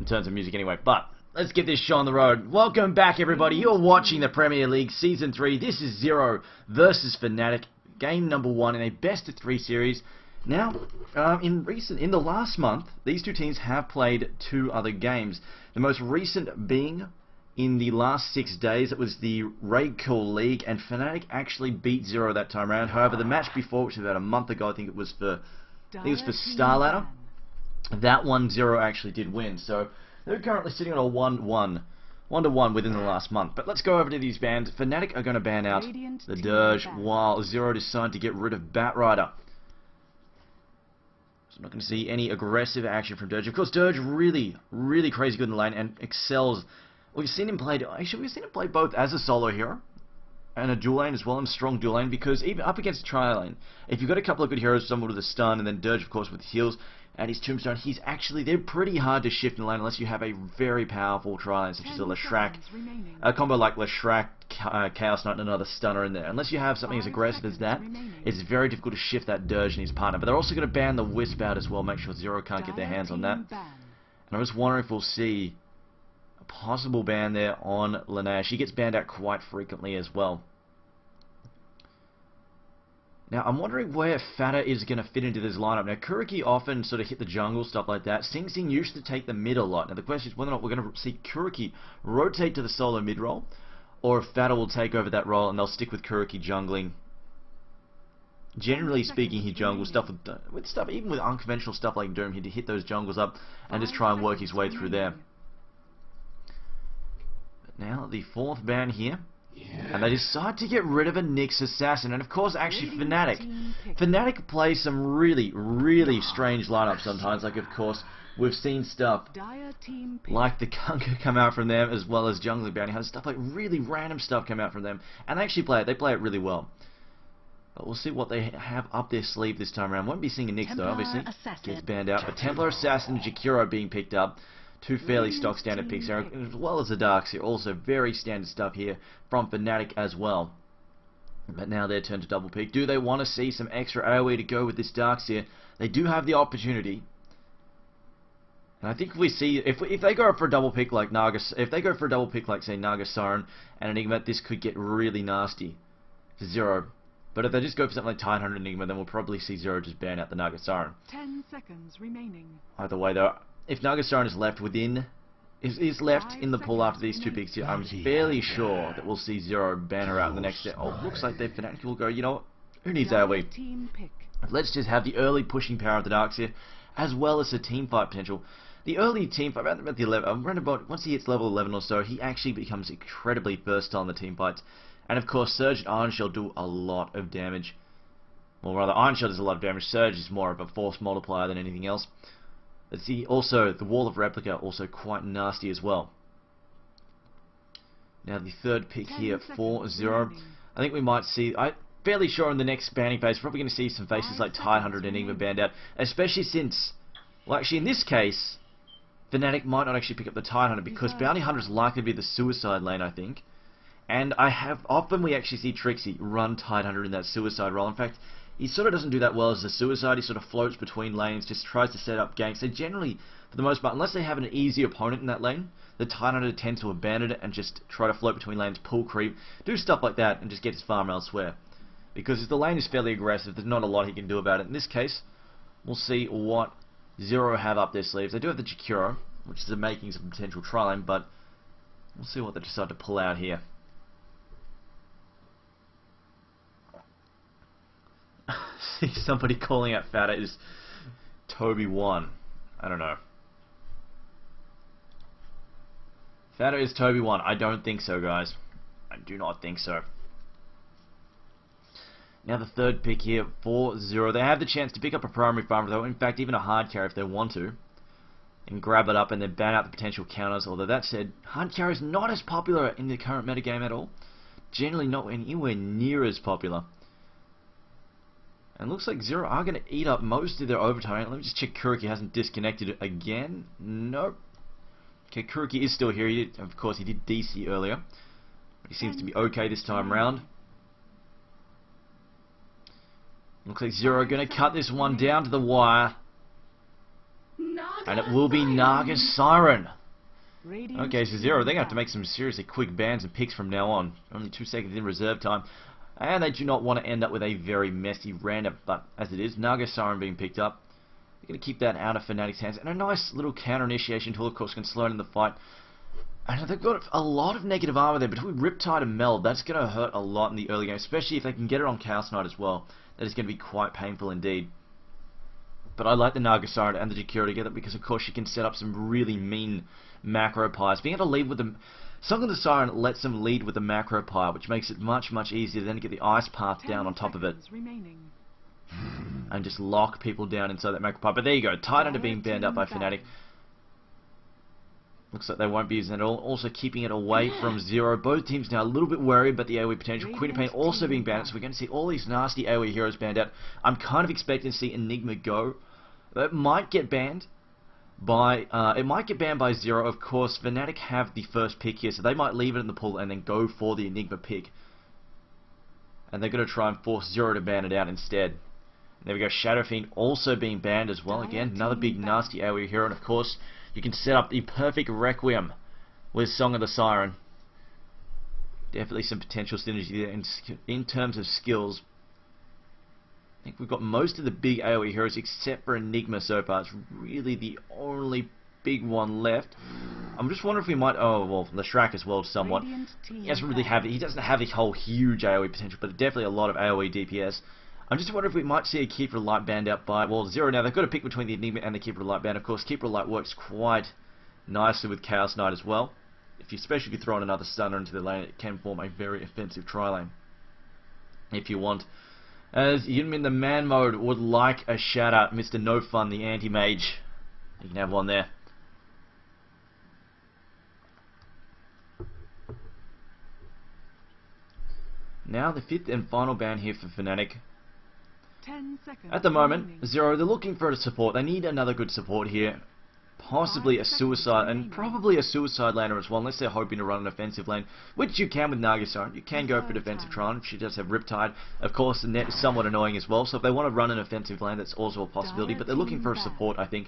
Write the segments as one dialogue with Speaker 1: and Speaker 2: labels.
Speaker 1: in terms of music anyway. But let's get this show on the road. Welcome back, everybody. You're watching the Premier League Season 3. This is Zero versus Fnatic, game number 1 in a best-of-3 series. Now, in the last month, these two teams have played 2 other games. The most recent being in the last 6 days. It was the Raid Call League, and Fnatic actually beat Zero that time around. However, the match before, which was about a month ago, I think it was for Star Ladder, that one Zero actually did win. So they're currently sitting on a 1-1 within the last month. But let's go over to these bans. Fnatic are going to ban out the Dirge, while Zero decided to get rid of Batrider. So I'm not going to see any aggressive action from Dirge. Of course, Dirge really crazy good in the lane and excels. We've seen him play both as a solo hero and a dual lane as well, and strong dual lane, because even up against tri lane, if you've got a couple of good heroes, someone with a stun, and then Dirge, of course, with heals and his tombstone, they're pretty hard to shift in lane unless you have a very powerful tri lane, such as a Leshrac, a combo like Leshrac, Chaos Knight, and another stunner in there. Unless you have something as aggressive as that, it's very difficult to shift that Dirge and his partner. But they're also going to ban the Wisp out as well, make sure Zero can't get their hands on that. And I'm just wondering if we'll see a possible ban there on Laneige. He gets banned out quite frequently as well. Now, I'm wondering where Fata is going to fit into this lineup. Now, Kuriki often sort of hit the jungle, stuff like that. Sing Sing used to take the mid a lot. Now, the question is whether or not we're going to see Kuriki rotate to the solo mid role, or if Fata will take over that role and they'll stick with Kuriki jungling. Generally speaking, he jungles stuff with stuff, even with unconventional stuff like Doom, he'd hit those jungles up and just try and work his way through there. But now, the 4th ban here. And they decide to get rid of a Nyx Assassin. And of course, actually, Fnatic play some really strange lineups sometimes. Like, of course, we've seen stuff like the Kunga come out from them, as well as Jungling Bounty Hunters. Stuff like really random stuff come out from them. And they actually play it really well. But we'll see what they have up their sleeve this time around. Won't be seeing a Nyx, though, obviously. Gets banned out. But Templar Assassin, Jakiro being picked up. 2 fairly stock standard picks there, as well as the Darks here. Also very standard stuff here from Fnatic as well. But now their turn to double pick. Do they want to see some extra AoE to go with this Darks here? They do have the opportunity. And I think if they go for a double pick like say Naga Siren and Enigma, this could get really nasty to Zero. But if they just go for something like Tidehunter Enigma, then we'll probably see Zero just ban out the Naga Siren.
Speaker 2: 10 seconds remaining.
Speaker 1: Either way, though, if Naga Siren is left in the pool after these 2 picks here, I'm fairly sure that we'll see Zero ban her out in the next step. Oh, looks like Fnatic will go, you know what? Who needs AoE? Let's just have the early pushing power of the Darks here, as well as the team fight potential. The early team fight, around the 11, around about, once he hits level 11 or so, he actually becomes incredibly versatile in the team fights. And of course, Surge and Iron Shell do a lot of damage. Well, rather, Iron Shell does a lot of damage. Surge is more of a force multiplier than anything else. Let's see, also, the Wall of Replica, also quite nasty as well. Now, the 3rd pick here for Zero. I think we might see, I'm fairly sure in the next banning phase, we're probably going to see some faces like Tidehunter and Enigma banned out. Especially since, well, actually, in this case, Fnatic might not actually pick up the Tidehunter, because Bounty Hunter is likely to be the suicide lane, I think. And often we actually see Trixie run Tidehunter in that suicide role. In fact, he sort of doesn't do that well as a suicide. He sort of floats between lanes, just tries to set up ganks. So generally, for the most part, unless they have an easy opponent in that lane, the Tidehunter tends to abandon it and just try to float between lanes, pull creep, do stuff like that, and just get his farm elsewhere. Because if the lane is fairly aggressive, there's not a lot he can do about it. In this case, we'll see what Zero have up their sleeves. They do have the Jakiro, which is the makings of a potential tri-lane, but we'll see what they decide to pull out here. See somebody calling out Fata is Toby1. I don't know. Fata is Toby1. I don't think so, guys. I do not think so. Now the 3rd pick here for Zero. They have the chance to pick up a primary farmer, though. In fact, even a hard carry if they want to. And grab it up and then ban out the potential counters. Although that said, hard carry is not as popular in the current metagame at all. Generally not anywhere near as popular. And looks like Zero are going to eat up most of their overtime. Let me just check Kuriki hasn't disconnected again. Nope. Okay, Kuriki is still here. Of course, he did DC earlier. But he seems to be okay this time round. Looks like Zero going to cut this one down to the wire. And it will be Naga Siren.
Speaker 2: Radiant
Speaker 1: Okay, so Zero, they're going to have to
Speaker 2: back.
Speaker 1: make some seriously quick bans and picks from now on. Only 2 seconds in reserve time. And they do not want to end up with a very messy random. But as it is, Naga Siren being picked up. They're going to keep that out of Fnatic's hands. And a nice little counter initiation tool, of course, can slow down the fight. And they've got a lot of negative armor there. Between Riptide and Meld, that's going to hurt a lot in the early game. Especially if they can get it on Chaos Knight as well. That is going to be quite painful indeed. But I like the Naga Siren and the Jakiro together because, of course, you can set up some really mean macro pies. Being able to lead with them, Song of the Siren lets them lead with the macro pie, which makes it much, much easier then to get the ice path down on top of it.
Speaker 2: Remaining.
Speaker 1: And just lock people down inside that macro pie. But there you go, Titan being banned up by Fnatic. Looks like they won't be using it at all. Also keeping it away from Zero. Both teams now a little bit worried about the AoE potential. Queen of Pain also being banned, so we're going to see all these nasty AoE heroes banned out. I'm kind of expecting to see Enigma go. It might get banned by Zero. Of course, Fnatic have the first pick here, so they might leave it in the pool and then go for the Enigma pick. And they're going to try and force Zero to ban it out instead. There we go, Shadow Fiend also being banned as well. Again, another big nasty AoE hero, and of course, you can set up the perfect Requiem with Song of the Siren. Definitely some potential synergy there in terms of skills. I think we've got most of the big AoE heroes except for Enigma so far. It's really the only big one left. I'm just wondering if we might... Oh, well, Leshrac as well somewhat. He doesn't really have... He doesn't have this whole huge AoE potential, but definitely a lot of AoE DPS. I'm just wondering if we might see a Keeper of Light banned out by... Well, Zero now. They've got to pick between the Enigma and the Keeper of Light band. Of course, Keeper of Light works quite nicely with Chaos Knight as well. Especially if you throw in another stunner into the lane, it can form a very offensive tri-lane. If you want... As Yunmin the man mode would like a shout out, Mr. No Fun, the anti-mage. You can have one there. Now the 5th and final ban here for Fnatic.
Speaker 2: 10 seconds.
Speaker 1: At the moment,
Speaker 2: remaining.
Speaker 1: Zero, they're looking for a support. They need another good support here. Possibly a suicide, and probably a suicide laner as well, unless they're hoping to run an offensive lane, which you can with Naga Siren. You can go for defensive Tron. She does have Riptide. Of course, the net is somewhat annoying as well, so if they want to run an offensive lane, that's also a possibility, but they're looking for a support, I think,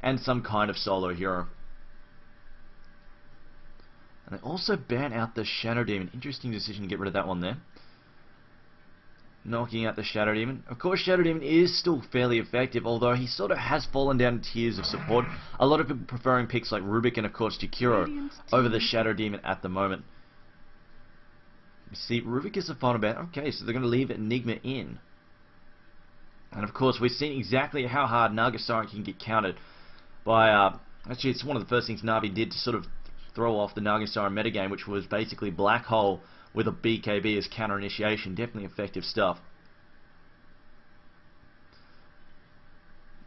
Speaker 1: and some kind of solo hero. And they also ban out the Shadow Demon. Interesting decision to get rid of that one there. Knocking out the Shadow Demon. Of course, Shadow Demon is still fairly effective, although he sort of has fallen down in tiers of support. A lot of people preferring picks like Rubik and, of course, Jakiro over the Shadow Demon at the moment. You see, Rubik is the final ban. Okay, so they're going to leave Enigma in. And, of course, we're seeing exactly how hard Naga Siren can get countered by... actually, it's one of the first things Navi did to sort of throw off the Naga Siren metagame, which was basically Black Hole with a BKB as counter initiation. Definitely effective stuff.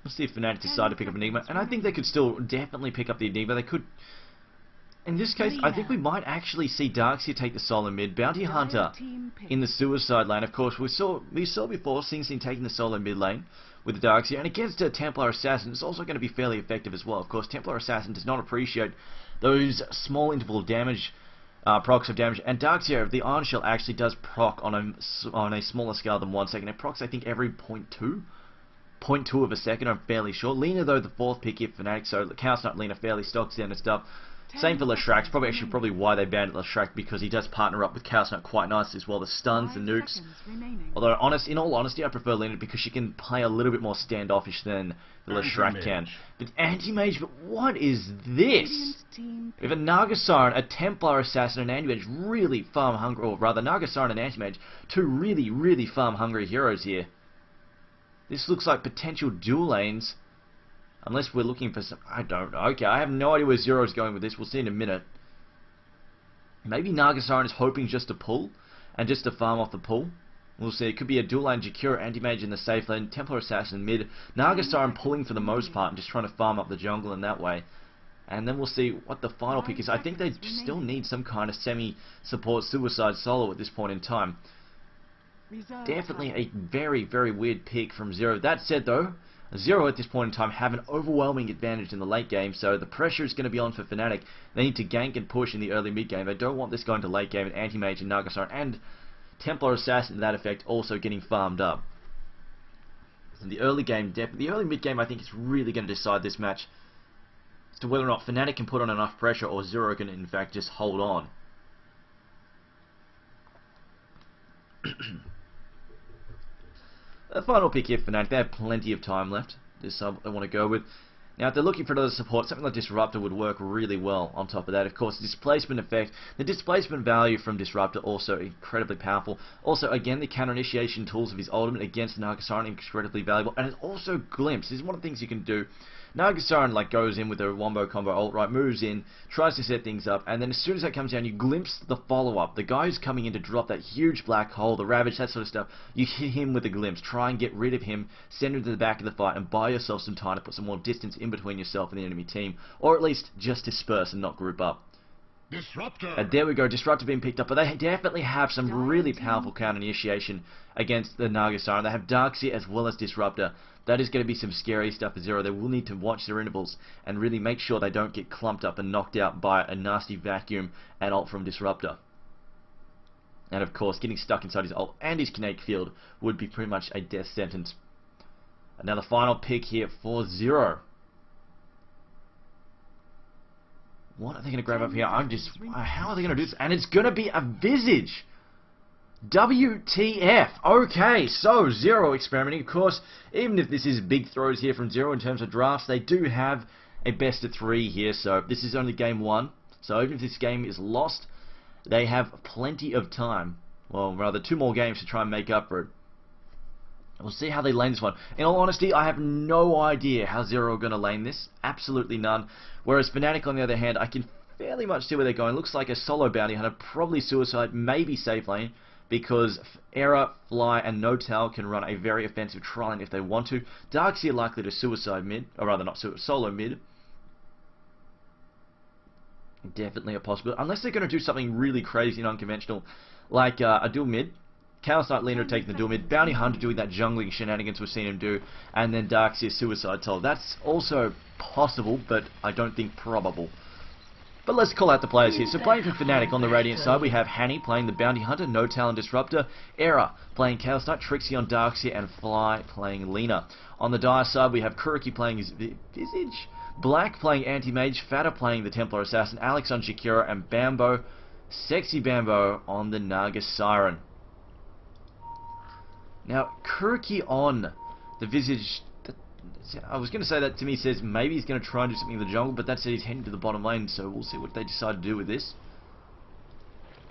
Speaker 1: Let's see if Fnatic decide to pick up Enigma, and I think they could still definitely pick up the Enigma. They could. In this case, I think we might actually see Darkseer take the solo mid, Bounty Hunter in the suicide lane. Of course, we saw before Sing Sing taking the solo mid lane with the Darkseer, and against a Templar Assassin, it's also going to be fairly effective as well. Of course, Templar Assassin does not appreciate those small interval damage. Procs of damage, and Darkseer, the Iron Shell actually does proc on a smaller scale than 1 second. It procs, I think, every 0.2 of a second, I'm fairly sure. Lina, though, the 4th pick here for Fnatic, so Chaos Knight Lina fairly stocks down and stuff. Same for Leshrac. Probably why they banned Leshrac, because he does partner up with Chaos Knight quite nicely as well. The stuns, the nukes. Although, in all honesty, I prefer Lina because she can play a little bit more standoffish than Leshrac can. But anti-mage, but what is this? We have a Naga Siren, a Templar Assassin, and Anti-Mage really farm hungry, or rather Naga Siren and Anti-Mage, two really farm hungry heroes here. This looks like potential dual lanes. Unless we're looking for some... I don't know. Okay, I have no idea where Zero's going with this. We'll see in a minute. Maybe Naga Siren is hoping just to pull, and just to farm off the pull. We'll see. It could be a dual lane Jakiro, Anti-Mage in the safe lane, Templar Assassin mid, Naga Siren pulling for the most part, and just trying to farm up the jungle in that way. And then we'll see what the final pick is. I think they still need some kind of semi-support suicide solo at this point in time. Definitely a very weird pick from Zero. That said, though, Zero at this point in time have an overwhelming advantage in the late game, so the pressure is going to be on for Fnatic. They need to gank and push in the early mid game. They don't want this going to late game, and Anti-Mage and Naga Siren and Templar Assassin to that effect also getting farmed up. In the early game, the early mid game, I think is really going to decide this match. as to whether or not Fnatic can put on enough pressure or Zero can in fact just hold on. The final pick here for Fnatic, they have plenty of time left. This is what they want to go with. Now, if they're looking for another support, something like Disruptor would work really well on top of that. Of course, displacement effect, the displacement value from Disruptor also incredibly powerful. Also, again, the counter initiation tools of his ultimate against Nagasaren incredibly valuable. And it's also Glimpse. This is one of the things you can do. Nagasaren like goes in with a wombo combo ult, right, moves in, tries to set things up, and then as soon as that comes down, you glimpse the follow-up. The guy who's coming in to drop that huge black hole, the Ravage, that sort of stuff, you hit him with a glimpse. Try and get rid of him, send him to the back of the fight, and buy yourself some time to put some more distance in between yourself and the enemy team, or at least just disperse and not group up.
Speaker 3: Disruptor.
Speaker 1: And there we go, Disruptor being picked up, but they definitely have some really powerful counter initiation against the Nagasaren. They have Darkseer as well as Disruptor. That is going to be some scary stuff for Zero. They will need to watch their intervals and really make sure they don't get clumped up and knocked out by a nasty vacuum and ult from Disruptor. And of course, getting stuck inside his ult and his kinetic field would be pretty much a death sentence. Another final pick here for Zero. What are they going to grab up here? How are they going to do this? And it's going to be a Visage. WTF. Okay, so Zero experimenting. Of course, even if this is big throws here from Zero in terms of drafts, they do have a best of 3 here. So this is only game 1. So even if this game is lost, they have plenty of time. Well, rather 2 more games to try and make up for it. We'll see how they lane this one. In all honesty, I have no idea how Zero are going to lane this. Absolutely none. Whereas Fnatic, on the other hand, I can fairly much see where they're going. Looks like a solo bounty hunter, probably suicide, maybe safe lane, because Era, Fly, and Notal can run a very offensive tri-lane if they want to. Darkseer likely to suicide mid, or rather not solo mid. Definitely a possibility, unless they're going to do something really crazy and unconventional, like a dual mid. Chaos Knight Lina taking the dual mid, Bounty Hunter doing that jungling shenanigans we've seen him do, and then Darkseer suicide solo. That's also possible, but I don't think probable. But let's call out the players here. So playing for Fnatic on the Radiant side, we have Hanny playing the Bounty Hunter, Notal and Disruptor, Era playing Chaos Knight, Trixie on Darkseer, and Fly playing Lina. On the Dire side, we have Kuroki playing his Visage, Black playing Anti-Mage, Fatta playing the Templar Assassin, Alex on Shakira, and Bambo, Sexy Bambo on the Nagasaren. Now, Kuroki on the Visage, I was going to say that to me says maybe he's going to try and do something in the jungle, but that said he's heading to the bottom lane, so we'll see what they decide to do with this.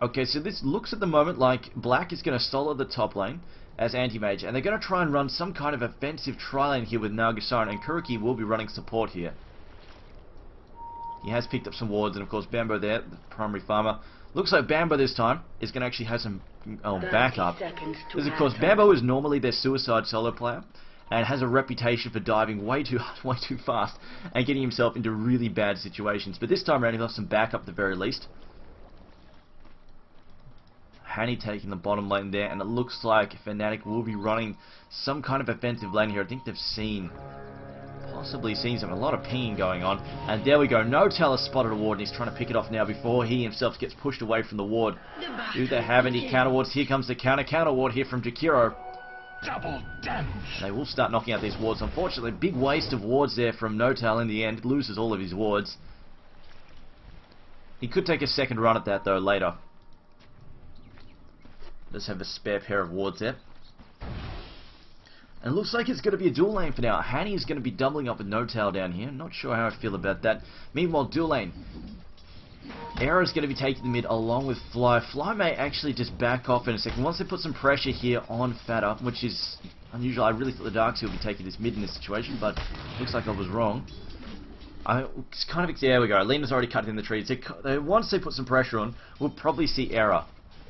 Speaker 1: Okay, so this looks at the moment like Black is going to solo the top lane as Anti-Mage, and they're going to try and run some kind of offensive tri-lane here with Nagasaren, and Kuroki will be running support here. He has picked up some wards, and of course Bambo there, the primary farmer. Looks like Bambo this time is going to actually have some backup. Because of course Bambo is normally their suicide solo player, and has a reputation for diving way too hard, way too fast, and getting himself into really bad situations. But this time around he'll have some backup at the very least. Hanny taking the bottom lane there, and it looks like Fnatic will be running some kind of offensive lane here. I think they've possibly seen a lot of pinging going on, and there we go. Notal has spotted a ward, and he's trying to pick it off now before he himself gets pushed away from the ward. Do they have any counter wards? Here comes the counter ward here from Jakiro.
Speaker 3: Double damage.
Speaker 1: They will start knocking out these wards. Unfortunately, big waste of wards there from Notal in the end. Loses all of his wards. He could take a second run at that though later. Let's have a spare pair of wards there. And it looks like it's going to be a dual lane for now. Hanny is going to be doubling up with Notal down here. Not sure how I feel about that. Meanwhile, dual lane. Era is going to be taking the mid along with Fly. Fly may actually just back off in a second. Once they put some pressure here on Fatta, which is unusual. I really thought the Darkseer would be taking this mid in this situation, but looks like I was wrong. It's kind of, there we go. Lina's already cut in the trees. Once they put some pressure on, we'll probably see Era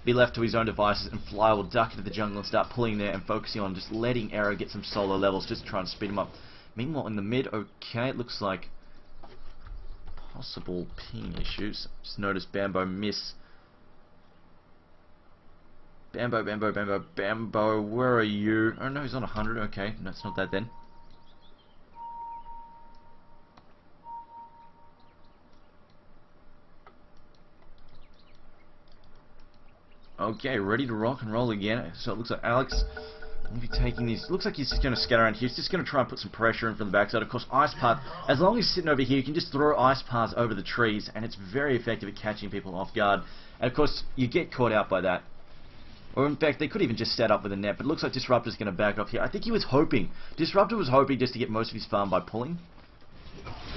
Speaker 1: be left to his own devices, and Fly will duck into the jungle and start pulling there and focusing on just letting Era get some solo levels, just to try and speed him up. Meanwhile, in the mid, okay, it looks like possible ping issues. Just noticed Bambo miss. Bambo, where are you? Oh no, he's on 100, okay, no, it's not that then. Okay, ready to rock and roll again. So it looks like Alex He'll be taking these. Looks like he's just going to scatter around here. He's just going to try and put some pressure in from the backside. Of course, Ice Path, as long as he's sitting over here, you can just throw Ice Paths over the trees, and it's very effective at catching people off guard. And of course, you get caught out by that. Or in fact, they could even just set up with a net, but it looks like Disruptor's going to back off here. I think he was hoping. Disruptor was hoping just to get most of his farm by pulling.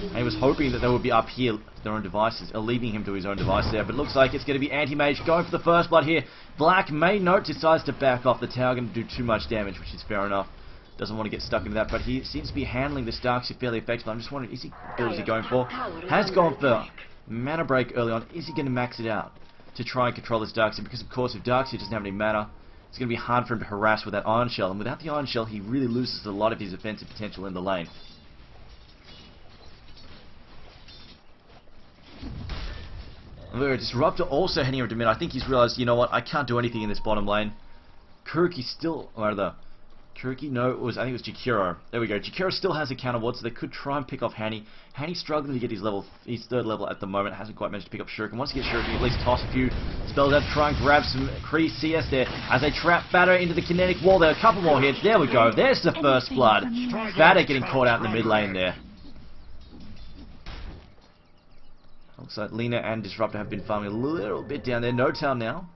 Speaker 1: And he was hoping that they would be up here, their own devices, or leaving him to his own device there. But it looks like it's going to be Anti-Mage going for the first blood here. Black may note, decides to back off. The tower going to do too much damage, which is fair enough. Doesn't want to get stuck into that, but he seems to be handling this Darkseid fairly effectively. I'm just wondering, is he going for? Has gone for Mana Break early on. Is he going to max it out to try and control this Darkseid? Because of course, if Darkseid doesn't have any mana, it's going to be hard for him to harass with that Iron Shell. And without the Iron Shell, he really loses a lot of his offensive potential in the lane. Disruptor also heading over to mid. I think he's realized, you know what, I can't do anything in this bottom lane. Kuroki still, or the Kuroki, no, I think it was Jakiro. There we go. Jakiro still has a counter ward, so they could try and pick off Hani. Hani's struggling to get his third level at the moment. Hasn't quite managed to pick up Shuriken. Once he gets Shuriken, at least toss a few spells out, try and grab some Kree CS there as they trap Fatter into the kinetic wall. There are a couple more hits. There we go. There's the first blood. Fatter getting caught out in the mid lane there. Looks like Lina and Disruptor have been farming a little bit down there. No Town now.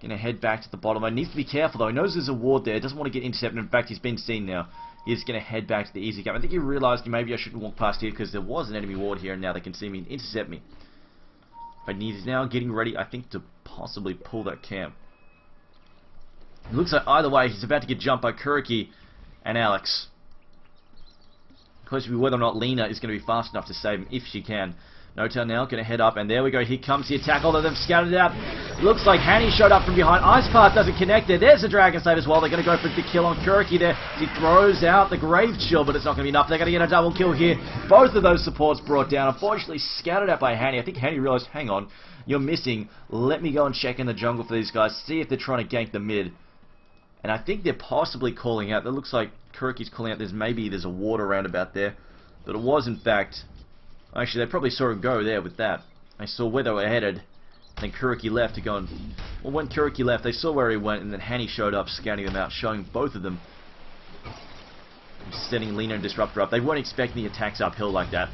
Speaker 1: Gonna head back to the bottom lane. Needs to be careful though. He knows there's a ward there. Doesn't want to get intercepted. In fact, he's been seen now. He's gonna head back to the easy gap. I think he realized maybe I shouldn't walk past here because there was an enemy ward here and now they can see me and intercept me. But he's now getting ready, I think, to possibly pull that camp. It looks like either way, he's about to get jumped by Kuroki and Alex. The question will be whether or not Lina is going to be fast enough to save him if she can. No Town now, going to head up, and there we go, here comes the attack, although they've scattered it out. Looks like Hani showed up from behind. Ice Path doesn't connect there. There's the Dragon Slave as well. They're going to go for the kill on Kuroki there. He throws out the Grave Chill, but it's not going to be enough. They're going to get a double kill here. Both of those supports brought down. Unfortunately, scattered out by Hani. I think Hani realized, hang on, you're missing. Let me go and check in the jungle for these guys, see if they're trying to gank the mid. And I think they're possibly calling out. It looks like Kuroki's calling out. There's a ward around about there. But it was, in fact... Actually, they probably saw him go there with that. They saw where they were headed. Then Kuroki left to go and... Well, when Kuroki left, they saw where he went, and then Hani showed up, scouting them out, showing both of them. Setting Lina and Disruptor up. They weren't expecting the attacks uphill like that.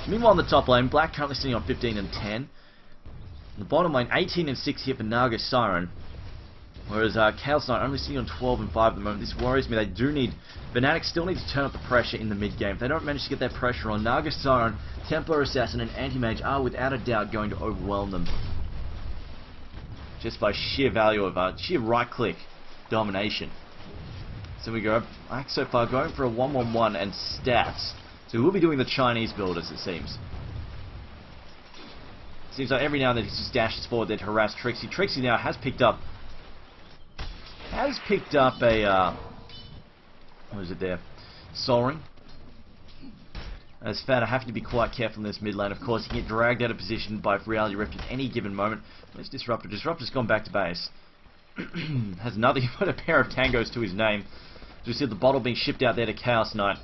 Speaker 1: Meanwhile, in the top lane, Black currently sitting on 15 and 10. In the bottom lane, 18 and 6 here for Naga Siren. Whereas Chaos Knight only sitting on 12 and 5 at the moment. This worries me. They do need... Fnatic still need to turn up the pressure in the mid-game. If they don't manage to get that pressure on, Naga Siren, Templar Assassin, and Anti-Mage are without a doubt going to overwhelm them. Just by sheer value of sheer right-click domination. So we go, Black so far going for a 1-1-1 and stats. So we'll be doing the Chinese builders, it seems. Seems like every now and then he just dashes forward there to harass Trixie. Trixie now has picked up a, what is it there? Sol Ring. As Fatter having to be quite careful in this mid lane. Of course, he can get dragged out of position by Reality Rift at any given moment. Where's Disruptor? Disruptor's gone back to base. Has nothing but a pair of tangos to his name. So we see the bottle being shipped out there to Chaos Knight.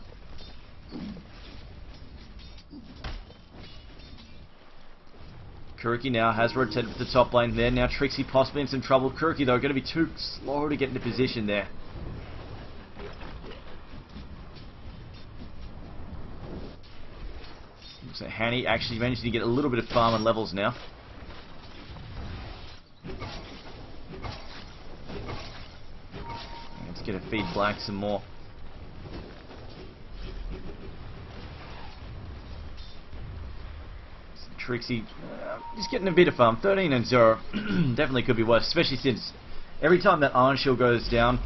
Speaker 1: Kuroki now has rotated to the top lane there. Now Trixie possibly in some trouble. Kuroki, though, going to be too slow to get into position there. So Hani actually managed to get a little bit of farm and levels now. Let's get a feed Black some more. Trixie, just getting a bit of farm. 13 and 0. Definitely could be worse, especially since every time that Iron Shield goes down,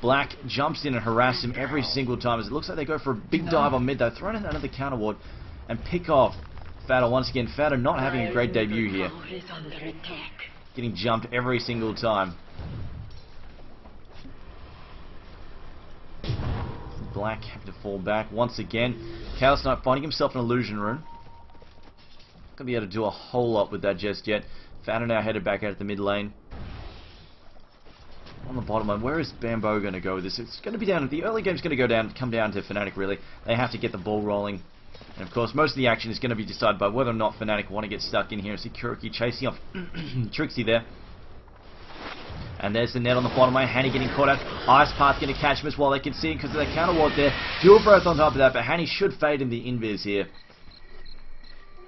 Speaker 1: Black jumps in and harasses him every single time. As it looks like they go for a big dive on mid, though, throwing in another counter ward and pick off Fatter once again. Fatter not having a great debut here. Getting jumped every single time. Black having to fall back once again. Chaos Knight finding himself an illusion rune. Not going to be able to do a whole lot with that just yet. Fatter now headed back out at the mid lane. On the bottom lane, where is Bambo going to go with this? It's going to be down. The early game's going to come down to Fnatic really. They have to get the ball rolling. And of course, most of the action is going to be decided by whether or not Fnatic want to get stuck in here. See Kuroki chasing off Trixie there. And there's the net on the bottom lane. Hanny getting caught out. Ice Path going to catch him as well. They can see him because of the counter ward there. Dual breath on top of that, but Hanny should fade in the invis here.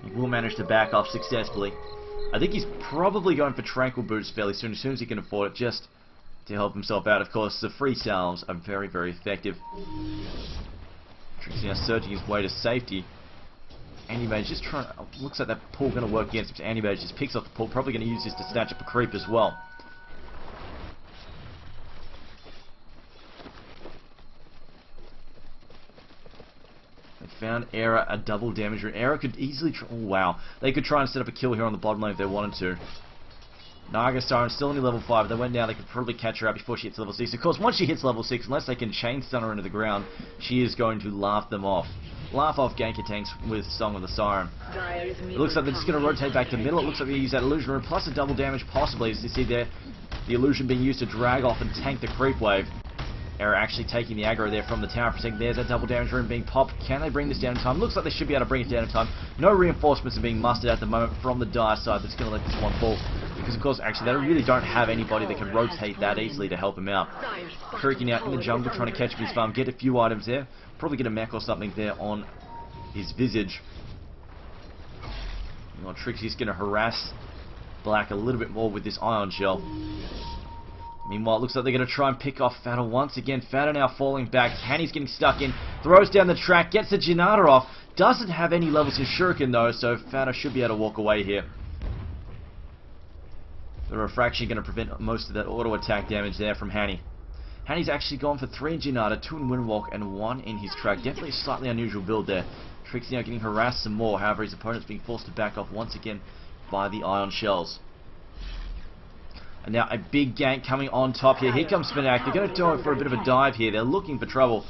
Speaker 1: He will manage to back off successfully. I think he's probably going for Tranquil Boots fairly soon, as he can afford it, just to help himself out. Of course, the free salves are very, very effective. Trixie now surging his way to safety. Anti-Mage just trying. Looks like that pull going to work against him. Anti-Mage just picks off the pull. Probably going to use this to snatch up a creep as well. They found Era a double damage room. Era could easily. Oh wow, they could try and set up a kill here on the bottom lane if they wanted to. Naga Siren still only level 5. If they went down, they could probably catch her out before she hits level 6. Of course, once she hits level 6, unless they can chain stun her into the ground, she is going to laugh them off. Laugh off ganker tanks with Song of the Siren. It looks like they're just going to rotate back to middle. It looks like they use that illusion room plus a double damage possibly, as you see there. The illusion being used to drag off and tank the creep wave. Era actually taking the aggro there from the tower for a second. There's that double damage room being popped. Can they bring this down in time? Looks like they should be able to bring it down in time. No reinforcements are being mustered at the moment from the Dire side that's going to let this one fall. Because of course, actually, they really don't have anybody that can rotate that easily to help him out. Creaking out in the jungle, trying to catch him his farm. Get a few items there. Probably get a mech or something there on his visage. Trixie's going to harass Black a little bit more with this Ion Shell. Meanwhile, it looks like they're going to try and pick off Fatta once again. Fatta now falling back. Hanny's getting stuck in. Throws down the track. Gets the Janata off. Doesn't have any levels in Shuriken though, so Fatta should be able to walk away here. The Refraction going to prevent most of that auto attack damage there from Hanny. Hanny's actually gone for 3 in Janata, 2 in Windwalk, and 1 in his track. Definitely a slightly unusual build there. Trixie now getting harassed some more. However, his opponent's being forced to back off once again by the Ion Shells. And now a big gank coming on top here. Here comes Fnatic. They're going to do it for a bit of a dive here. They're looking for trouble.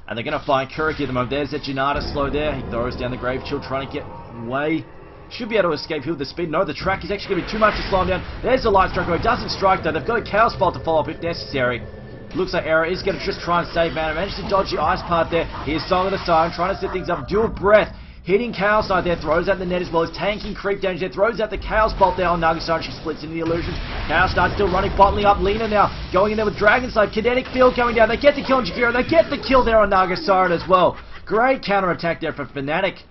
Speaker 1: And they're going to find Kuriki at the moment. There's that Janata slow there. He throws down the Grave Chill, trying to get away. Should be able to escape here with the speed. No, the track is actually going to be too much to slow him down. There's the Light Strike. It doesn't strike though. They've got a Chaos Bolt to follow up if necessary. Looks like Era is going to just try and save Mana. Managed to dodge the Ice Part there. Here's Song of the Siren trying to set things up. Dual Breath. Hitting Chaos Knight there, throws out the net as well as tanking creep damage there, throws out the Chaos Bolt there on Nagasar. She splits into the illusions. Chaos Knight still running, bottling up. Lena now going in there with Dragon Slave. Kinetic Field coming down. They get the kill on Jagira. They get the kill there on Nagasar as well. Great counter attack there for Fnatic.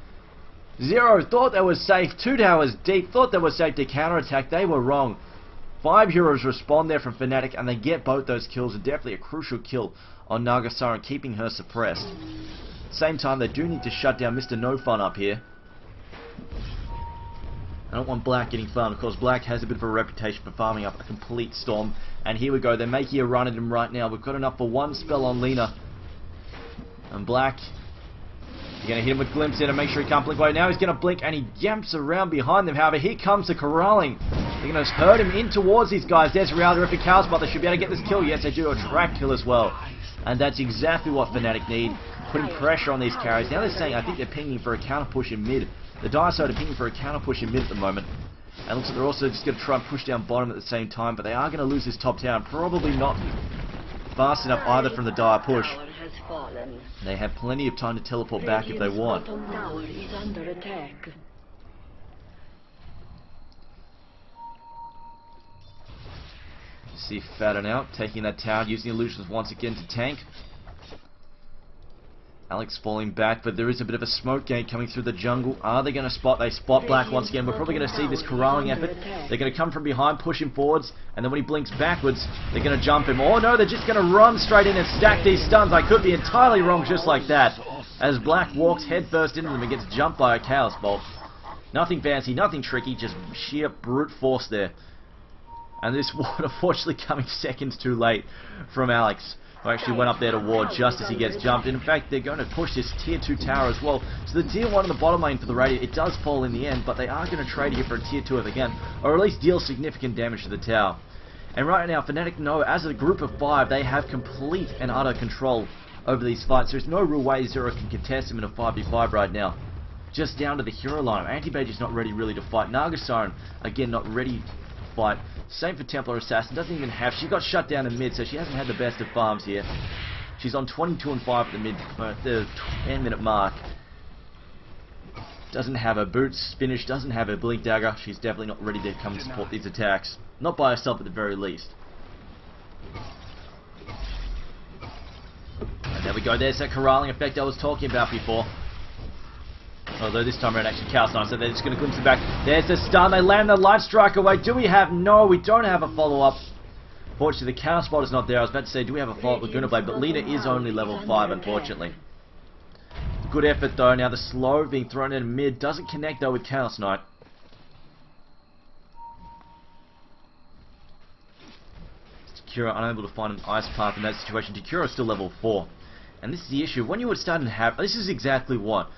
Speaker 1: Zero thought they were safe. 2 towers deep. Thought they were safe to counter attack. They were wrong. 5 heroes respond there from Fnatic and they get both those kills. Definitely a crucial kill on Nagasar and keeping her suppressed. Same time, they do need to shut down Mr. No Fun up here. I don't want Black getting farmed. Of course, Black has a bit of a reputation for farming up a complete storm. And here we go. They're making a run at him right now. We've got enough for 1 spell on Lena. And Black, you're going to hit him with Glimpse in and make sure he can't blink away. Now he's going to blink and he jumps around behind them. However, here comes the corralling. They're going to herd him in towards these guys. There's Reality Terrific Chaos Bot. They should be able to get this kill. Yes, they do. A track kill as well. And that's exactly what Fnatic need. Putting pressure on these carries. Now they're saying, I think they're pinging for a counter push in mid. The Dire side are pinging for a counter push in mid at the moment. And it looks like they're also just going to try and push down bottom at the same time. But they are going to lose this top tower. Probably not fast enough either from the Dire push. They have plenty of time to teleport back if they want. See Fatta now taking that tower, using the illusions once again to tank. Alex falling back, but there is a bit of a smoke gate coming through the jungle. Are they going to spot? They spot Black once again. We're probably going to see this corralling effort. They're going to come from behind, push him forwards, and then when he blinks backwards, they're going to jump him. Oh no, they're just going to run straight in and stack these stuns. I could be entirely wrong just like that. As Black walks headfirst into them and gets jumped by a Chaos Bolt. Nothing fancy, nothing tricky, just sheer brute force there. And this ward unfortunately coming seconds too late from Alex, who actually went up there to ward just as he gets jumped. And in fact, they're going to push this tier 2 tower as well. So the tier 1 on the bottom lane for the radio, it does fall in the end, but they are going to trade here for a tier 2 if they can, or at least deal significant damage to the tower. And right now, Fnatic know, as a group of 5, they have complete and utter control over these fights. There's no real way Zero can contest him in a 5v5 right now. Just down to the hero line. Anti-Mage is not ready really to fight. Nagasaren, again, not ready to fight. Same for Templar Assassin, doesn't even have, she got shut down in mid, so she hasn't had the best of farms here. She's on 22 and 5 at the mid, the 10-minute mark. Doesn't have her boots finished, doesn't have her blink dagger. She's definitely not ready to come and support these attacks. Not by herself at the very least. And there we go. There's that corralling effect I was talking about before. Although this time around actually Chaos Knight, so they're just going to glimpse it back. There's the stun. They land the light strike away. Do we have... No, we don't have a follow-up. Fortunately, the Chaos Bot is not there. I was about to say, do we have a follow-up Laguna Blade? But Lina is only level 5, unfortunately. Good effort, though. Now the slow being thrown in mid doesn't connect, though, with Chaos Knight. Takura unable to find an ice path in that situation. Takura is still level 4. And this is the issue. When you would start this is exactly what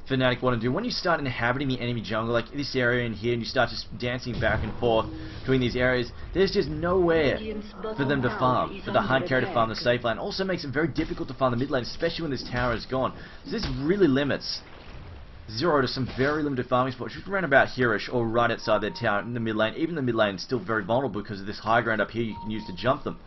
Speaker 1: Fnatic want to do. When you start inhabiting the enemy jungle, like this area in here, and you start just dancing back and forth between these areas, there's just nowhere for them to farm, for the hard carry to farm the safe lane. Also makes it very difficult to farm the mid lane, especially when this tower is gone. So this really limits Zero to some very limited farming spots, just around about here-ish, or right outside their tower in the mid lane. Even the mid lane is still very vulnerable because of this high ground up here you can use to jump them.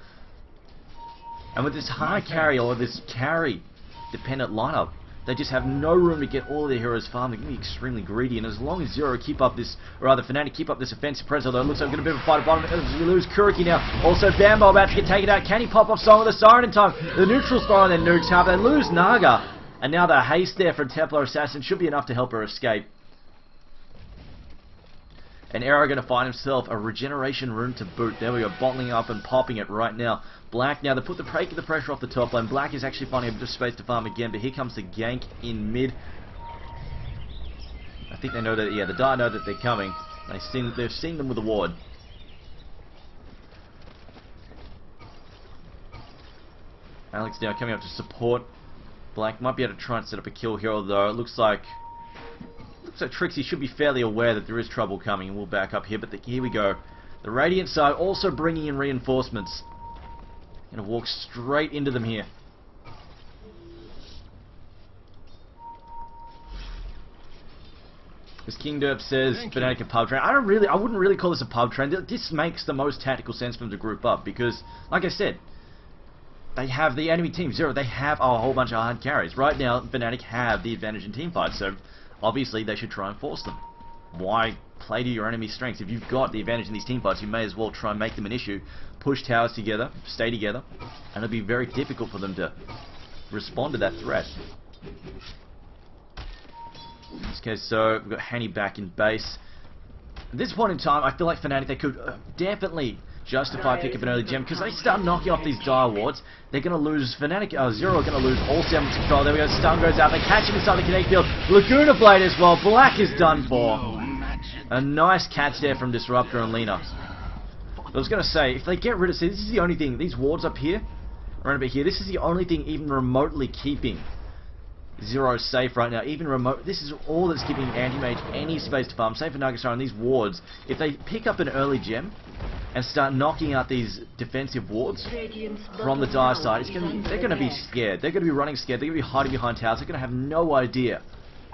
Speaker 1: And with this high carry, or this carry-dependent lineup, they just have no room to get all of their heroes farmed. They're going to be extremely greedy, and as long as Zero keep up this, or rather Fnatic keep up this offensive presence, although it looks like we're going to be able to fight at bottom. We lose Kuriki now. Also Bambo about to get taken out. Can he pop off Song with a Siren in time? The neutral spot on their nuke tower. They lose Naga, and now the haste there for Templar Assassin should be enough to help her escape. And Arrow going to find himself a regeneration rune to boot. There we go, bottling up and popping it right now. Black now, they put the pressure off the top lane. Black is actually finding a bit of space to farm again, but here comes the gank in mid. I think they know that, yeah, the Dire know that they're coming. They've seen them with a ward. Alex now coming up to support. Black might be able to try and set up a kill here, although it looks like Trixie should be fairly aware that there is trouble coming, and we'll back up here. But here we go. The Radiant side also bringing in reinforcements. Gonna walk straight into them here. As King Derp says, Fnatic a pub train. I wouldn't really call this a pub train. This makes the most tactical sense for them to group up because, like I said, they have the enemy team Zero. They have a whole bunch of hard carries. Right now, Fnatic have the advantage in team fights, so obviously they should try and force them. Why play to your enemy's strengths? If you've got the advantage in these team fights, you may as well try and make them an issue. Push towers together, stay together, and it'll be very difficult for them to respond to that threat. In this case, so we've got Hanny back in base. At this point in time, I feel like Fnatic, they could definitely justify pick up an early gem, because they start knocking off these Dire wards. They're going to lose Fnatic, Zero are going to lose all semblance of control. There we go, stun goes out, they catch him inside the connect field. Laguna Blade as well, Black is done for. A nice catch there from Disruptor and Lina. I was going to say, if they get rid of... See, this is the only thing, these wards up here, around about here, this is the only thing even remotely keeping Zero safe right now. Even remote, this is all that's giving Anti-Mage any space to farm. Same for Nagastar and these wards. If they pick up an early gem and start knocking out these defensive wards from the Dire side, they're going to be scared. They're going to be running scared. They're going to be hiding behind towers. They're going to have no idea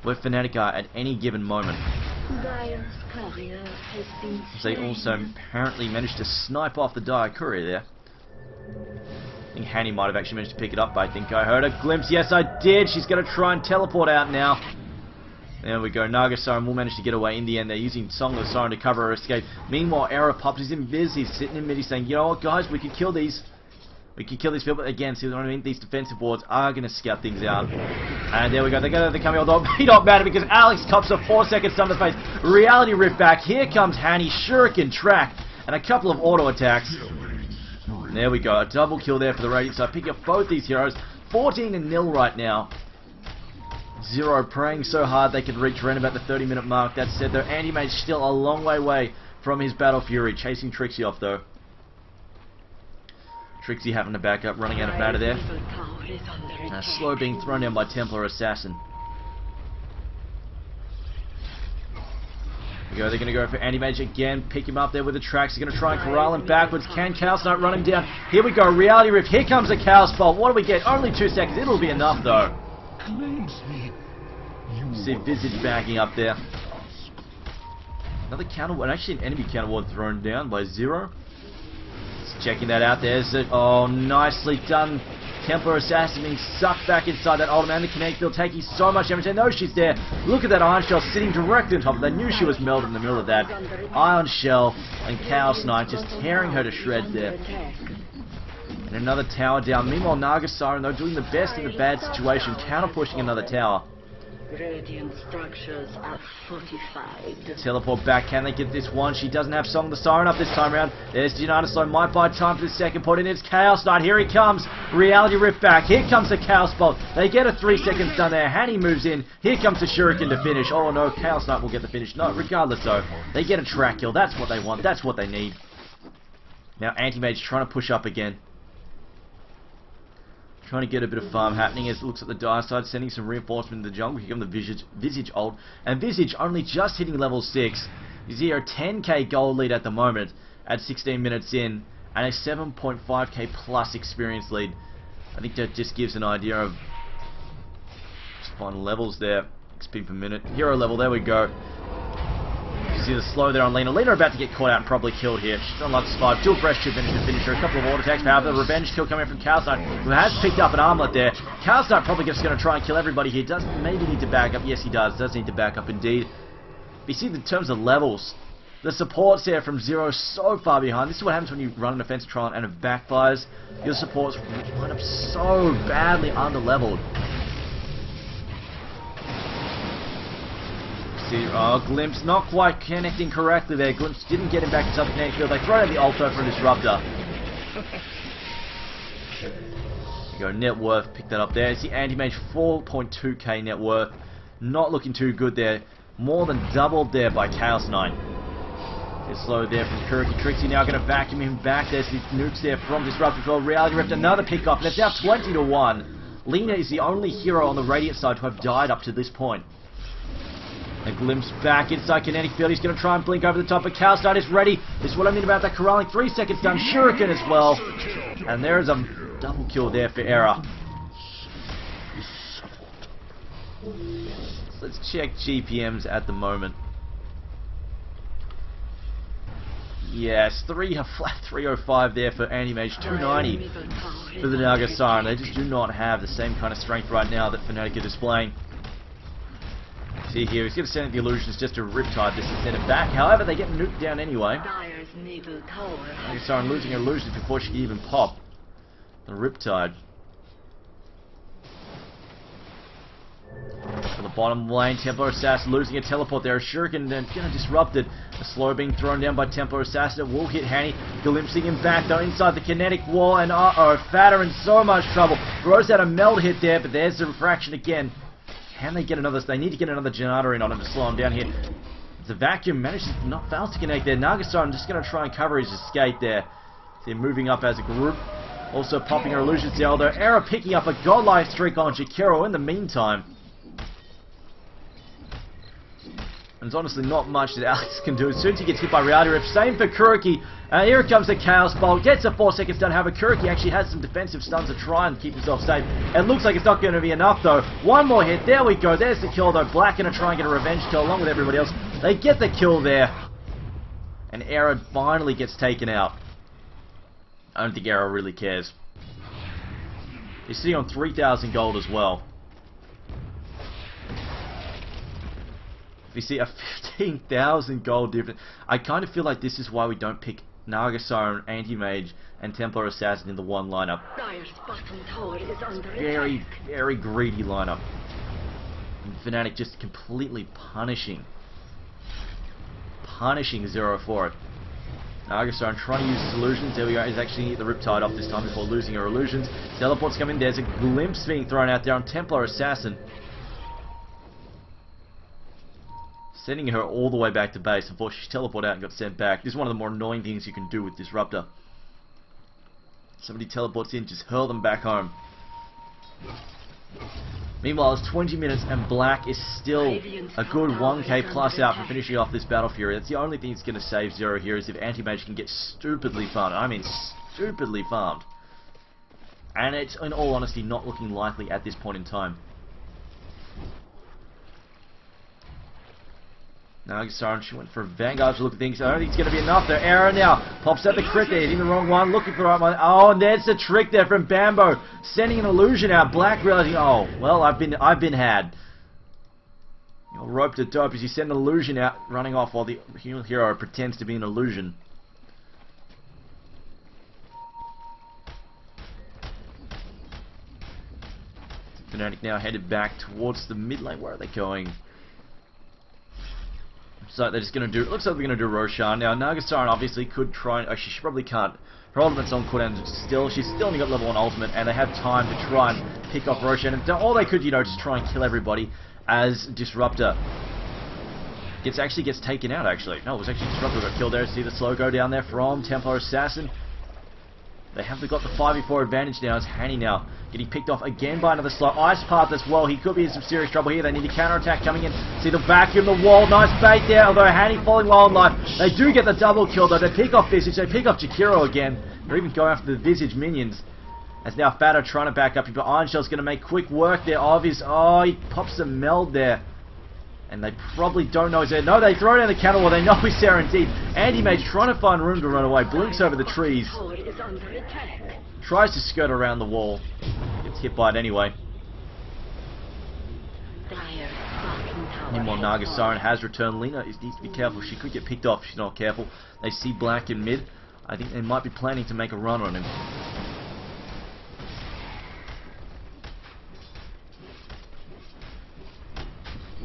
Speaker 1: where Fnatic are at any given moment. They also apparently managed to snipe off the Dire courier there. I think Hanny might have actually managed to pick it up, but I think I heard a glimpse. Yes, I did. She's going to try and teleport out now. There we go. Nagasar will manage to get away in the end. They're using Song of the Siren to cover her escape. Meanwhile, Arrow pops. He's in Viz. He's sitting in mid. He's saying, you know what, guys, we can kill these. We can kill these people. But again, see what I mean? These defensive wards are going to scout things out. And there we go. They're coming, although it don't matter because Alex cops a 4-second stun to the face. Reality Rift back. Here comes Hanny. Shuriken track. And a couple of auto attacks. There we go, a double kill there for the Radiant side. Picking up both these heroes. 14-0 right now. Zero praying so hard they could reach around about the 30-minute mark. That said, though, Anti-Mage still a long way away from his Battle Fury. Chasing Trixie off, though. Trixie having to back up, running out of matter there. Slow being thrown down by Templar Assassin. They're going to go for Anti-Mage again, pick him up there with the tracks. They're going to try and corral him backwards. Can Chaos Knight run him down? Here we go, Reality Rift. Here comes the Chaos Bolt. What do we get? Only 2 seconds. It'll be enough, though. See Visage backing up there. Another counter ward, actually an enemy counter ward thrown down by Zero. Just checking that out. There's it. Oh, nicely done. Templar Assassin being sucked back inside that ultimate, and the connect field taking so much damage. They know she's there. Look at that Iron Shell sitting directly on top of that. They knew she was melted in the middle of that. Iron Shell and Chaos Knight just tearing her to shreds there. And another tower down. Meanwhile, Naga Siren, though, doing the best in the bad situation, counter-pushing another tower.
Speaker 4: Radiant structures are fortified.
Speaker 1: Teleport back. Can they get this one? She doesn't have Song the Siren up this time around. There's Gianna Slow. Might buy time for the second point. And it's Chaos Knight. Here he comes. Reality Rift back. Here comes the Chaos Bolt. They get a 3 seconds done there. Hanny moves in. Here comes the Shuriken to finish. Oh no, Chaos Knight will get the finish. No, regardless though, they get a track kill. That's what they want. That's what they need. Now Anti-Mage trying to push up again. Trying to get a bit of farm happening as it looks at the dire side, sending some reinforcement in the jungle. Here come the Visage ult. And Visage only just hitting level 6. You see a 10k gold lead at the moment at 16 minutes in, and a 7.5k plus experience lead. I think that just gives an idea of just fun levels there. XP per minute. Hero level, there we go. You see the slow there on Lena. Lena about to get caught out and probably killed here. She's on like 5. Dual breast to finish her. A couple of auto attacks. However, the revenge kill coming from Chaos Knight, who has picked up an armlet there. Chaos Knight probably just going to try and kill everybody here. Does maybe need to back up. Yes, he does. Does need to back up indeed. But you see, in terms of levels, the supports here from 0 so far behind. This is what happens when you run an offensive trial and it backfires. Your supports line up so badly under-leveled. Oh, Glimpse not quite connecting correctly there. Glimpse didn't get him back to the kinetic field. They throw out the Alto for a Disruptor. There you go, net worth, pick that up there. It's the Anti-Mage, 4.2k net worth. Not looking too good there. More than doubled there by Chaos Knight. It's slow there from Kuriki. Trixie now going to vacuum him back. There's the nukes there from Disruptor as well. Reality Rift, another pick off. And it's now 20-1. Lena is the only hero on the Radiant side to have died up to this point. A glimpse back inside kinetic field. He's going to try and blink over the top, but Chaos Knight is ready. This is what I mean about that corralling. 3 seconds done. Shuriken as well. And there's a double kill there for Era. Let's check GPMs at the moment. Yes, flat 305 there for Anti-Mage, 290 for the Naga Siren. They just do not have the same kind of strength right now that Fnatic are displaying. See here, he's going to send the illusions just to Riptide this to send it back. However, they get nuked down anyway. Naga Siren losing her illusions before she can even pop the Riptide. On the bottom lane, Templar Assassin losing a teleport there. A Shuriken then getting disrupted. A slow being thrown down by Templar Assassin. It will hit Hanny. Glimpsing him back though inside the kinetic wall. And Fatter in so much trouble. Throws out a meld hit there, but there's the refraction again. Can they get another? They need to get another generator in on him to slow him down here. The vacuum manages not fails to connect there. Naga Siren just going to try and cover his escape there. They're moving up as a group. Also popping her illusions there. Although Era picking up a godlike streak on Jakiro in the meantime. And there's honestly not much that Alex can do. As soon as he gets hit by Reality Rift, same for Kuriki. Here comes the Chaos Bolt. Gets a 4 seconds done. However, Kuriki actually has some defensive stuns to try and keep himself safe. It looks like it's not going to be enough though. One more hit. There we go. There's the kill though. Black going to try and get a revenge kill along with everybody else. They get the kill there. And Era finally gets taken out. I don't think Era really cares. He's sitting on 3,000 gold as well. We see a 15,000 gold difference. I kind of feel like this is why we don't pick Naga Siren, Anti-Mage, and Templar Assassin in the one lineup. Very, very greedy lineup. And Fnatic just completely punishing Zero for it. Naga Siren trying to use his illusions. There we go. He's actually the Riptide off this time before losing her illusions. Teleports come in. There's a glimpse being thrown out there on Templar Assassin. Sending her all the way back to base. Unfortunately, she teleported out and got sent back. This is one of the more annoying things you can do with Disruptor. Somebody teleports in, just hurl them back home. Meanwhile, it's 20 minutes and Black is still a good 1k plus out for finishing off this Battle Fury. That's the only thing that's going to save Zero here is if Anti-Mage can get stupidly farmed. I mean, stupidly farmed. And it's, in all honesty, not looking likely at this point in time. Naga Siren, she went for a Vanguard to look at things. I don't think it's going to be enough there. Era now pops out the crit there, hitting the wrong one, looking for the right one. Oh, and there's the trick there from Bambo, sending an illusion out. Black realizing, oh, well, I've been had. You're roped to dope as you send an illusion out, running off while the hero pretends to be an illusion. Fnatic now headed back towards the mid lane. Where are they going? So they're just going to do... It looks like they're going to do Roshan. Now, Nagasaran obviously could try... Actually, she probably can't. Her ultimate's on cooldown still. She's still only got level 1 ultimate, and they have time to try and pick off Roshan. And all they could, you know, just try and kill everybody as Disruptor actually gets taken out, actually. No, it was actually Disruptor who got killed there. See the slow go down there from Templar Assassin. They have got the 5v4 advantage now. It's Hanny now getting picked off again by another slow Ice Path as well. He could be in some serious trouble here. They need a counter-attack coming in. See the vacuum, the wall. Nice bait there, although Hanny falling low on life. They do get the double kill, though. They pick off Visage. They pick off Jakiro again. They're even going after the Visage minions. As now Fato trying to back up. But Iron Shell's going to make quick work there of his... Oh, he pops a meld there. And they probably don't know he's there. No, they throw down the counter wall. They know he's there indeed. Anti-Mage trying to find room to run away. Blinks over the trees. Tries to skirt around the wall. Gets hit by it anyway. Meanwhile, Nagasaran has returned. Lina needs to be careful. She could get picked off if she's not careful. They see Black in mid. I think they might be planning to make a run on him.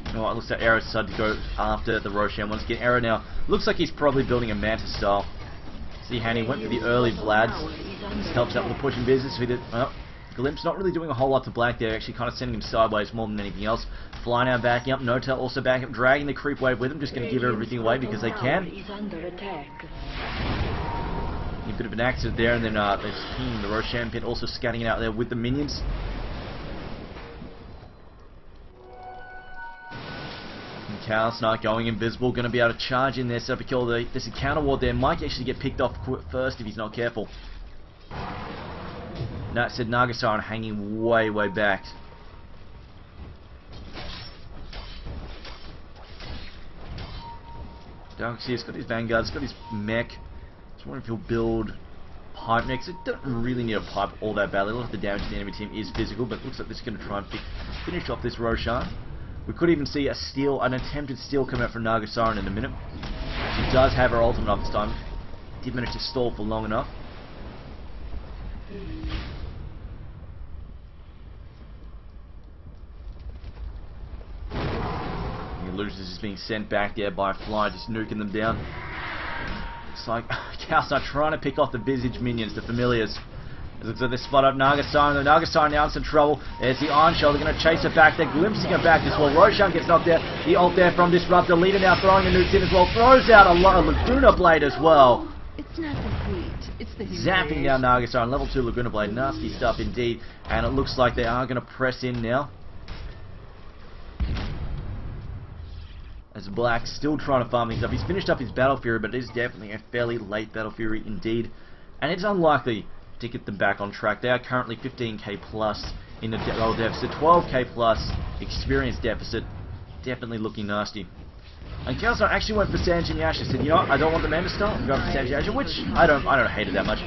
Speaker 1: You know what, looks like Arrow decided to go after the Roshan once again. Arrow now looks like he's probably building a Mantis style. See, Hanny went for the early Vlads. This helps out with the pushing business. Glimpse not really doing a whole lot to Black there, actually kind of sending him sideways more than anything else. Fly now backing up, No-Tail also backing up, dragging the creep wave with him, just going to give everything away because they can. A bit of an accident there, and then they've seen the Roshan pit also scatting it out there with the minions. Chaos Knight going invisible, going to be able to charge in there, set up a kill. There's a counter ward there. Might actually get picked off first if he's not careful. That said, Nagasaran hanging way back. Darkseer's got his Vanguard's got his mech. Just wondering if he'll build pipe next. It doesn't really need a pipe all that badly. A lot of the damage to the enemy team is physical, but it looks like this is going to try and finish off this Roshan. We could even see a steal, an attempted steal come out from Nagasaran in a minute. She does have her ultimate up this time. Did manage to stall for long enough. The Illusions is being sent back there by Fly, just nuking them down. Looks like Chaos are trying to pick off the Visage minions, the Familiars. It looks like they spot up Nagasaran. The Nagasaran now in some trouble. There's the Iron Shell. They're going to chase it back. They're glimpsing it back as well. Roshan gets knocked out. The ult there from Disruptor. Leader now throwing the nukes in as well. Throws out a Laguna Blade as well.
Speaker 2: It's not the heat, it's the
Speaker 1: Zapping down Nagasaran. Level 2 Laguna Blade. Nasty stuff indeed. And it looks like they are going to press in now. As Black still trying to farm things up. He's finished up his Battle Fury, but it is definitely a fairly late Battle Fury indeed. And it's unlikely to get them back on track. They are currently 15k plus in the role deficit, 12k plus experience deficit. Definitely looking nasty. And Chaos actually went for Sanjin Yasha. Said, you know what, I don't want the Mana Style. I'm going for Sanjin Yasha, which I don't hate it that much.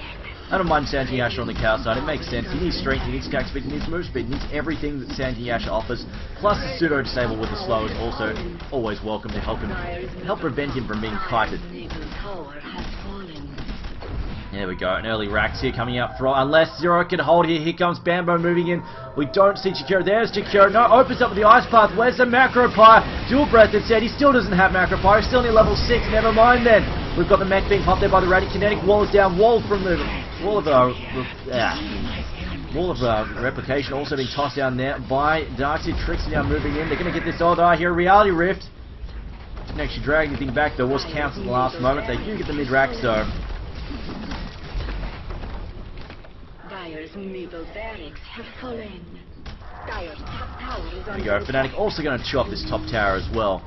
Speaker 1: I don't mind Sanjin Yasha on the Chaos side. It makes sense. He needs strength, he needs attack speed, he needs move speed, he needs everything that Sanjin Yasha offers. Plus the pseudo disable with the slow is also always welcome to help prevent him from being kited. There we go, an early Rax here coming out from, unless Zero can hold here. Here comes Bambo moving in. We don't see Jakiro. There's Jakiro. No, opens up with the Ice Path. Where's the Macro Pyre? Dual Breath instead. He still doesn't have Macro Pyre. He's still only level 6. Never mind then. We've got the mech being popped there by the Radikinetic. Wall is down. Wall from the wall of replication also being tossed down there by Darkseid. Trixie now moving in. They're going to get this all. I hear a Reality Rift. Didn't actually drag anything back though. Was cancelled at the last moment. They do get the mid-Rax though.
Speaker 4: Dire's middle barracks have fallen. Dire's top tower is
Speaker 1: There we go. Fnatic also going to chew off this top tower as well.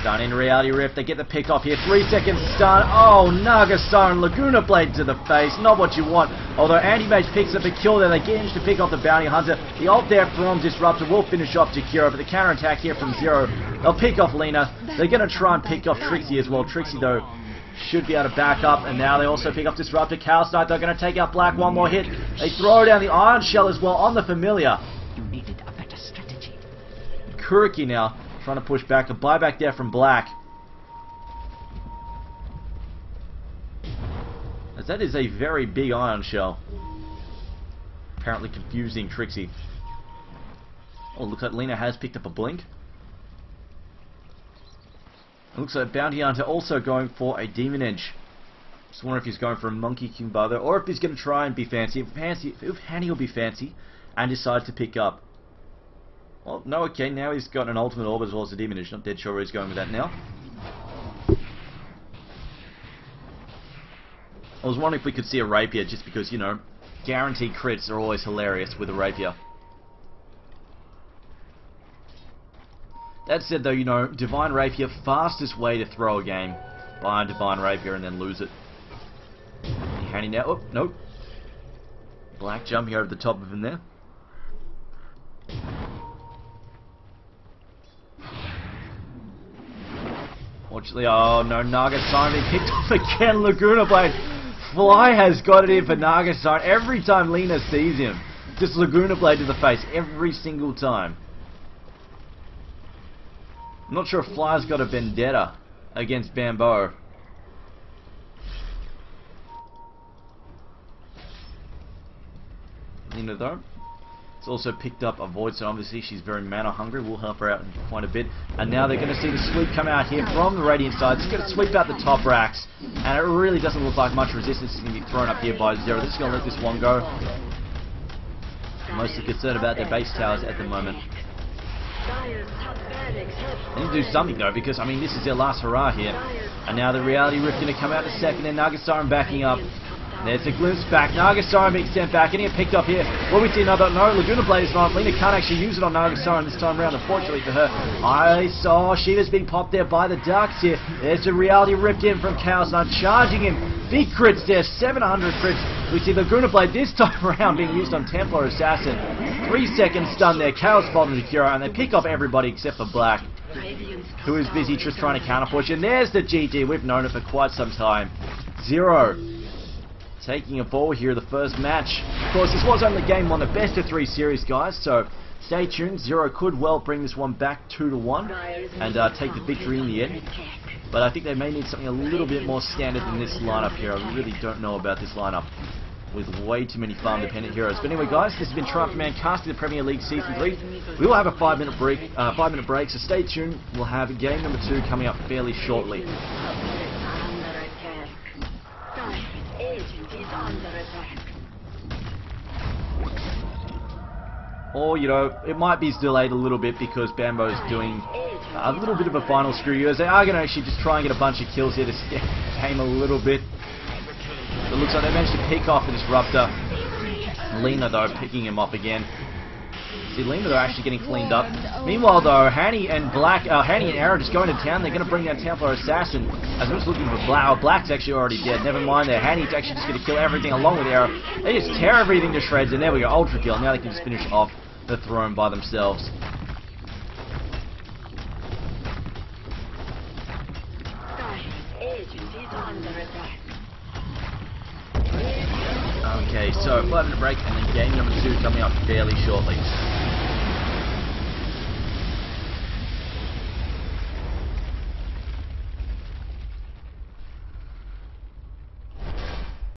Speaker 1: Stun in Reality Rift. They get the pick off here. 3 seconds stun. Oh, Nagasaran. Laguna Blade to the face. Not what you want. Although Anti-Mage picks up a kill there. They manage to pick off the Bounty Hunter. The ult there from Disruptor will finish off Jakiro. But the counter-attack here from Zero. They'll pick off Lina. They're going to try and pick off Trixie as well. Trixie, though, should be able to back up, and now they also pick up Disruptor. Chaos Knight, they're going to take out Black. One more hit. They throw down the Iron Shell as well on the Familiar.
Speaker 2: You needed a better strategy.
Speaker 1: Kuriki now trying to push back. A buyback there from Black. As that is a very big Iron Shell. apparently confusing Trixie. Oh, looks like Lena has picked up a blink. It looks like Bounty Hunter also going for a Demon Edge. Just wonder if he's going for a Monkey King Brother, or if he's going to try and be fancy. If Hanny will be fancy and decide to pick up. Well, no, okay, now he's got an Ultimate Orb as well as a Demon Edge. Not dead sure where he's going with that now. I was wondering if we could see a Rapier, just because, you know, guaranteed crits are always hilarious with a Rapier. That said though, you know, Divine Rapier, fastest way to throw a game. Buy a Divine Rapier and then lose it. Handy now. Oh, nope. Black jump here over the top of him there. Fortunately, oh no, Naga Siren being picked off again. Laguna Blade. Fly has got it in for Naga Siren. Every time Lena sees him, just Laguna Blade to the face. Every single time. I'm not sure if Fly's got a vendetta against Bambo. Lena though, it's also picked up a Void, so obviously she's very mana hungry. We'll help her out quite a bit. And now they're going to see the sweep come out here from the Radiant side. It's going to sweep out the top racks, and it really doesn't look like much resistance is going to be thrown up here by Zero. This is going to let this one go. Mostly concerned about their base towers at the moment. They need to do something though, because I mean this is their last hurrah here. And now the Reality Rift going to come out in a second, and Naga Siren backing up. There's a glimpse back. Naga Siren being sent back. Getting it picked up here. Will we see another? No, Laguna Blade is not. Lena can't actually use it on Naga Siren this time around, unfortunately for her. I saw Shiva's being popped there by the Ducks here. There's a Reality Ripped in from Chaos Knight, charging him. Big crits there, 700 crits. We see Laguna Blade this time around being used on Templar Assassin. 3 seconds stun there. Chaos Bolt into Kira, and they pick off everybody except for Black, who is busy just trying to counter push. And there's the GG. We've known it for quite some time. Zero taking a ball here, the first match. Of course, this was only game 1, the best of 3 series, guys, so stay tuned. Zero could well bring this one back 2-1 and take the victory in the end. But I think they may need something a little bit more standard than this lineup here. I really don't know about this lineup with way too many farm-dependent heroes. But anyway, guys, this has been Triumph Man casting the Premier League Season 3. We will have a 5-minute break, so stay tuned. We'll have game number 2 coming up fairly shortly. Or, you know, it might be delayed a little bit because Bambo's doing a little bit of a final screw you, as they are going to actually just try and get a bunch of kills here to step the game a little bit. It looks like they managed to pick off the Disruptor. Lena, though, picking him up again. See, Lena, though, actually getting cleaned up. Meanwhile, though, Hanny and Arrow just going to town. They're going to bring down Templar Assassin. As I'm just looking for Black. Black's actually already dead. Never mind there. Hanny's actually just going to kill everything along with Arrow. They just tear everything to shreds, and there we go. Ultra kill. Now they can just finish off the throne by themselves. Okay, so 5-minute break, and then game number 2 coming up fairly shortly.